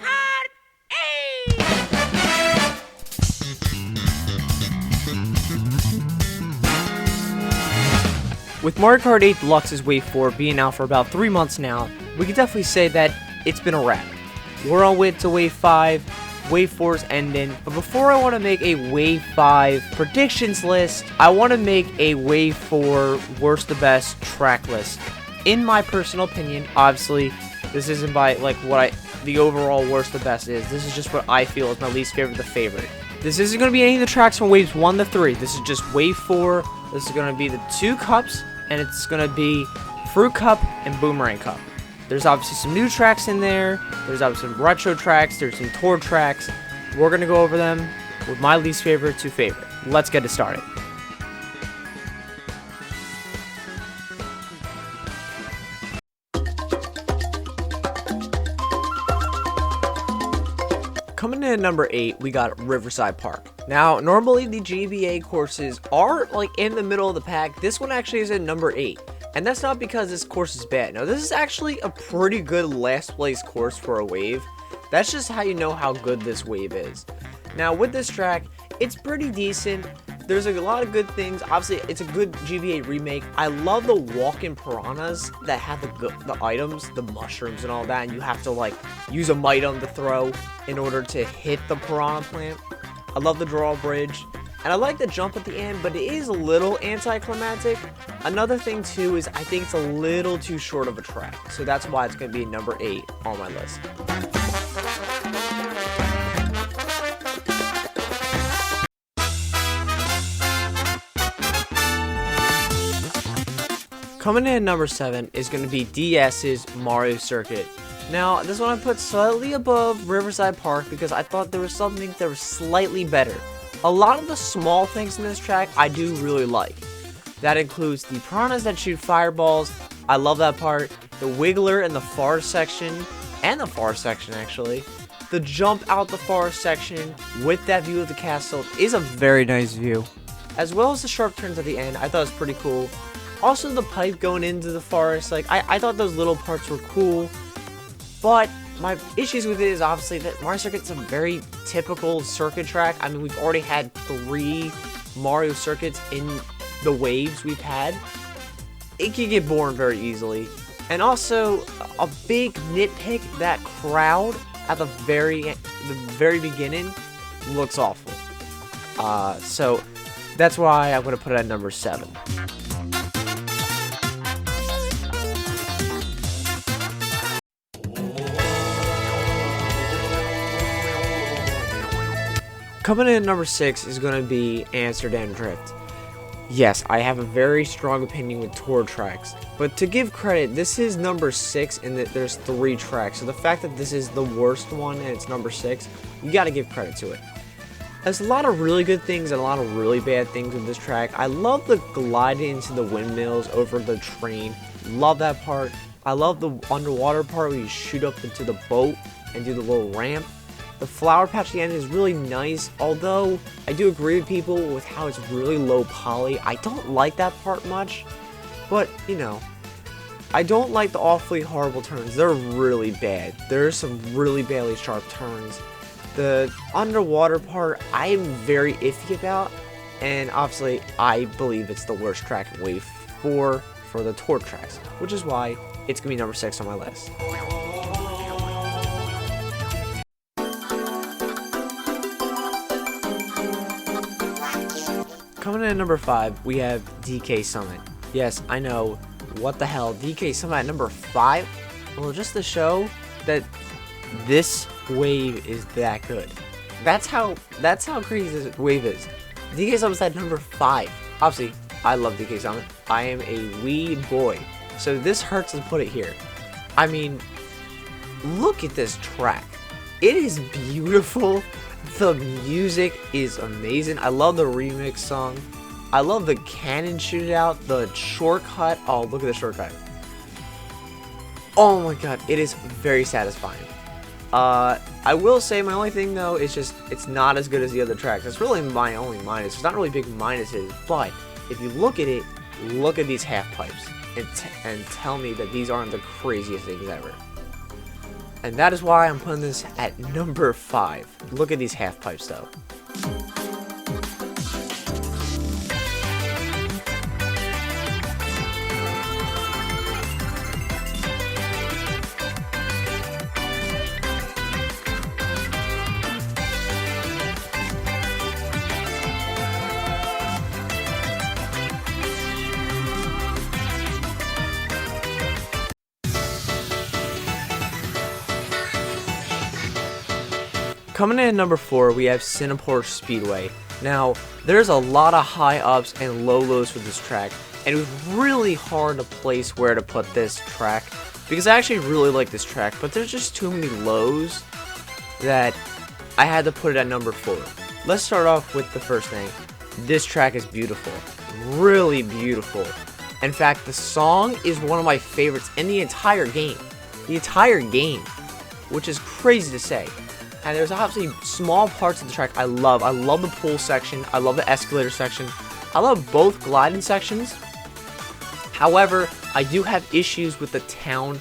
Kart! Hey! With Mario Kart 8 Deluxe's Wave 4 being out for about 3 months now, we can definitely say that it's been a wrap. We're on way to Wave 5, Wave 4's ending, but before I want to make a Wave 5 predictions list, I want to make a Wave 4 worst to best track list. In my personal opinion, obviously, this isn't by the overall worst to best is. This is just what I feel is my least favorite to favorite. This isn't going to be any of the tracks from Waves 1 to 3. This is just Wave 4. This is going to be the 2 cups, and it's going to be Fruit Cup and Boomerang Cup. There's obviously some new tracks in there. There's obviously some retro tracks. There's some tour tracks. We're going to go over them with my least favorite to favorite. Let's get it started. Coming in at number 8, we got Riverside Park. Now, normally the GBA courses are in the middle of the pack. This one actually is at number 8. And that's not because this course is bad. No, this is actually a pretty good last place course for a wave. That's just how you know how good this wave is. Now, with this track, it's pretty decent. There's a lot of good things. Obviously, it's a good GBA remake. I love the walk-in piranhas that have the items, the mushrooms and all that, and you have to use a mitem to throw in order to hit the piranha plant. I love the drawbridge, and I like the jump at the end, but it is a little anticlimactic. Another thing too is I think it's a little too short of a track, so that's why it's going to be number 8 on my list. Coming in at number 7 is going to be DS's Mario Circuit. Now, this one I put slightly above Riverside Park because I thought there was something that was slightly better. A lot of the small things in this track I do really like. That includes the piranhas that shoot fireballs. I love that part. The wiggler in the forest section, and the forest section actually. The jump out the forest section with that view of the castle is a very nice view. As well as the sharp turns at the end, I thought it was pretty cool. Also, the pipe going into the forest, I thought those little parts were cool. But my issues with it is obviously that Mario Circuit's a very typical circuit track. I mean, we've already had 3 Mario Circuits in the waves we've had. It can get boring very easily. And also, a big nitpick, that crowd at the very beginning looks awful. So that's why I'm going to put it at number 7. Coming in at number 6 is going to be Amsterdam Drift. Yes, I have a very strong opinion with tour tracks, but to give credit, this is number 6 and that there's 3 tracks, so the fact that this is the worst one and it's number 6, you gotta give credit to it. There's a lot of really good things and a lot of really bad things with this track. I love the gliding into the windmills over the train, love that part. I love the underwater part where you shoot up into the boat and do the little ramp. The flower patch at the end is really nice, although I do agree with people with how it's really low poly. I don't like that part much, but, I don't like the awfully horrible turns. They're really bad. There's some really badly sharp turns. The underwater part, I am very iffy about, and obviously, I believe it's the worst track in Wave 4 for the tour tracks, which is why it's going to be number 6 on my list. Coming in at number 5, we have DK Summit. Yes, I know, what the hell, DK Summit at number 5? Well, just to show that this wave is that good. That's how crazy this wave is. DK Summit's at number 5. Obviously, I love DK Summit. I am a wee boy, so this hurts to put it here. I mean, look at this track. It is beautiful. The music is amazing. I love the remix song. I love the cannon shootout, the shortcut. Oh, look at the shortcut. Oh my god, it is very satisfying. I will say my only thing though is just it's not as good as the other tracks. That's really my only minus. There's not really big minuses, but if you look at it, look at these half pipes and tell me that these aren't the craziest things ever. And that is why I'm putting this at number 5. Look at these half pipes though. Coming in at number 4, we have Cineport Speedway. Now, there's a lot of high ups and low lows for this track, and it was really hard to place where to put this track, because I actually really like this track, but there's just too many lows that I had to put it at number 4. Let's start off with the first thing. This track is beautiful. Really beautiful. In fact, the song is one of my favorites in the entire game. The entire game, which is crazy to say. And there's obviously small parts of the track I love. I love the pool section. I love the escalator section. I love both gliding sections. However, I do have issues with the town.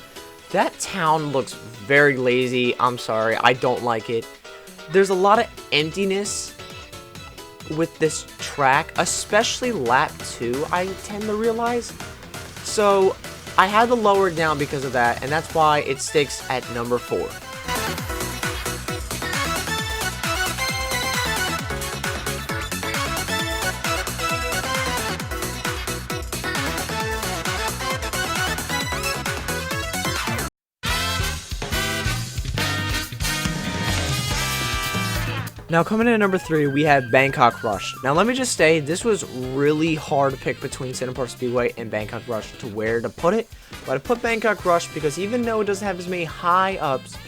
That town looks very lazy. I'm sorry. I don't like it. There's a lot of emptiness with this track, especially lap 2, I tend to realize. So I had to lower it down because of that, and that's why it sticks at number 4. Now coming in at number 3, we have Bangkok Rush. Now let me just say, this was really hard to pick between Cineport Speedway and Bangkok Rush to where to put it. But I put Bangkok Rush because even though it doesn't have as many high ups,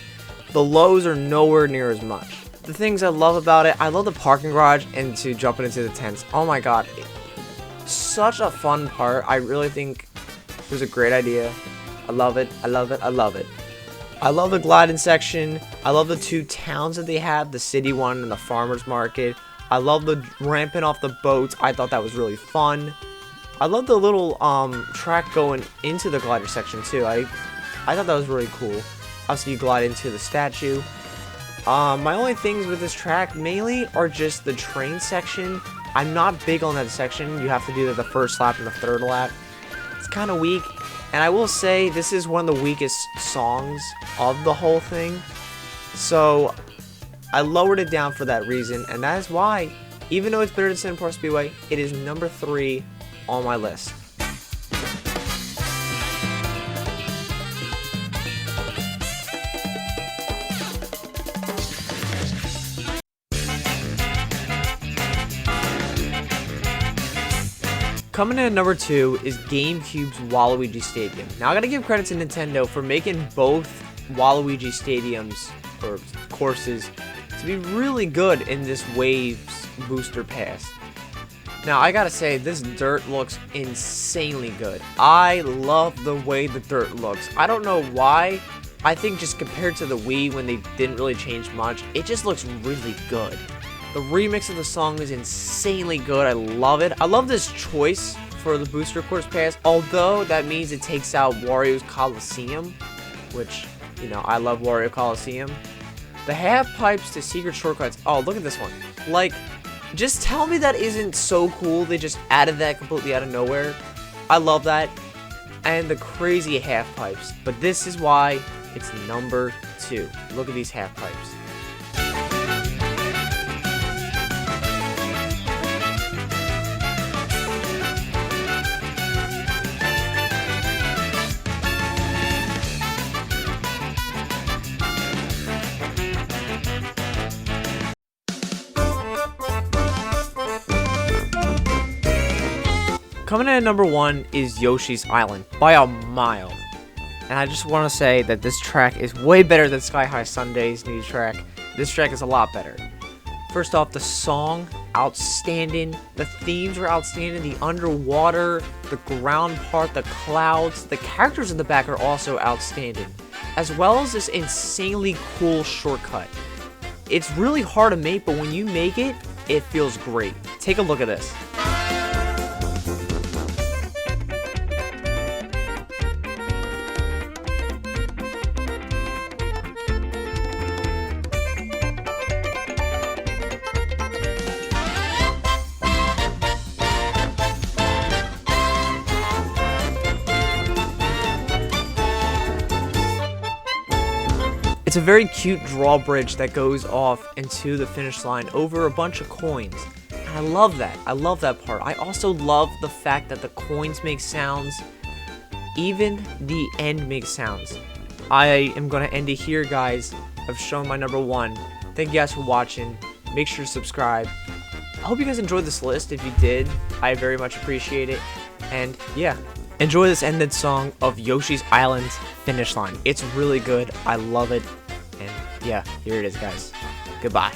the lows are nowhere near as much. The things I love about it, I love the parking garage and to jumping into the tents. Oh my god, such a fun part. I really think it was a great idea. I love it, I love it, I love it. I love the gliding section. I love the 2 towns that they have, the city one and the farmer's market. I love the ramping off the boats. I thought that was really fun. I love the little track going into the glider section too. I thought that was really cool. Obviously you glide into the statue. My only things with this track mainly are just the train section. I'm not big on that section. You have to do the first lap and the third lap. It's kind of weak. And I will say, this is one of the weakest songs of the whole thing. So, I lowered it down for that reason. And that is why, even though it's better than Cineport Speedway, it is number 3 on my list. Coming in at number 2 is GameCube's Waluigi Stadium. Now I gotta give credit to Nintendo for making both Waluigi Stadiums, or courses, to be really good in this Waves Booster Pass. Now I gotta say, this dirt looks insanely good. I love the way the dirt looks. I don't know why. I think just compared to the Wii when they didn't really change much, it just looks really good. The remix of the song is insanely good. I love it. I love this choice for the Booster Course Pass, although that means it takes out Wario's Coliseum, which, you know, I love Wario Coliseum. The half pipes to secret shortcuts. Oh, look at this one. Like, just tell me that isn't so cool. They just added that completely out of nowhere. I love that. And the crazy half pipes. But this is why it's number 2. Look at these half pipes. Coming in at number 1 is Yoshis Island, by a mile. And I just want to say that this track is way better than Sky High Sunday's new track. This track is a lot better. First off, the song, outstanding. The themes were outstanding. The underwater, the ground part, the clouds. The characters in the back are also outstanding. As well as this insanely cool shortcut. It's really hard to make, but when you make it, it feels great. Take a look at this. It's a very cute drawbridge that goes off into the finish line over a bunch of coins. And I love that. I love that part. I also love the fact that the coins make sounds. Even the end makes sounds. I am going to end it here, guys. I've shown my number 1. Thank you guys for watching. Make sure to subscribe. I hope you guys enjoyed this list. If you did, I very much appreciate it. And yeah, enjoy this ended song of Yoshi's Island's Finish Line. It's really good. I love it. And yeah, here it is, guys. Goodbye.